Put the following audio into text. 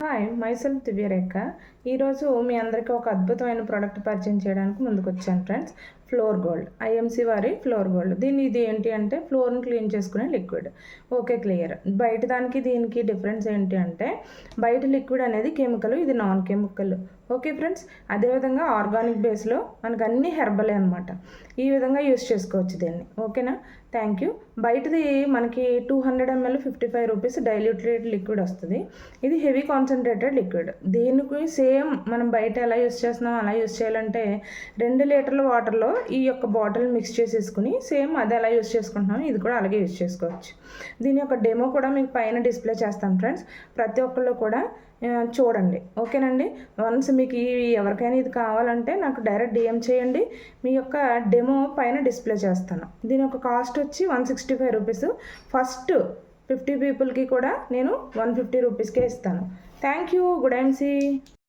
Hi myself దివ్యరేఖ. ఈరోజు మీ అందరికీ ఒక అద్భుతమైన ప్రోడక్ట్ పరిచయం చేయడానికి ముందుకు వచ్చాను ఫ్రెండ్స్. ఫ్లోర్ గోల్డ్, ఐఎంసీ వారి ఫ్లోర్ గోల్డ్. ఇది ఏంటి అంటే ఫ్లోర్ని క్లీన్ చేసుకునే లిక్విడ్. Okay, clear. బయట దానికి దీనికి డిఫరెన్స్ ఏంటి అంటే బయట లిక్విడ్ అనేది కెమికల్, ఇది నాన్ కెమికల్. ఓకే ఫ్రెండ్స్, అదేవిధంగా ఆర్గానిక్ బేస్లో మనకు అన్ని హెర్బలే అనమాట. ఈ విధంగా యూస్ చేసుకోవచ్చు దీన్ని. ఓకేనా, థ్యాంక్ యూ. బయటది మనకి 200 ml 55 రూపీస్ డైల్యూటెడ్ లిక్విడ్ వస్తుంది. ఇది హెవీ కాన్సన్ట్రేటెడ్ లిక్విడ్. దీనికి సేమ్ మనం బయట ఎలా యూస్ చేస్తున్నాం అలా యూస్ చేయాలంటే 2 లీటర్ల వాటర్లో ఈ యొక్క బాటిల్ మిక్స్ చేసేసుకుని సేమ్ అది ఎలా యూస్ చేసుకుంటున్నాం ఇది కూడా అలాగే యూస్ చేసుకోవచ్చు. దీని యొక్క డెమో కూడా మీకు పైన డిస్ప్లే చేస్తాను ఫ్రెండ్స్. ప్రతి ఒక్కళ్ళు కూడా చూడండి. ఓకేనండి, వన్స్ మీకు ఎవరికైనా ఇది కావాలంటే నాకు డైరెక్ట్ డిఎం చేయండి. మీ యొక్క డెమో పైన డిస్ప్లే చేస్తాను. దీని యొక్క కాస్ట్ వచ్చి 165 రూపీస్. ఫస్ట్ 50 పీపుల్కి కూడా నేను 150 రూపీస్కే ఇస్తాను. Thank you. Good MC.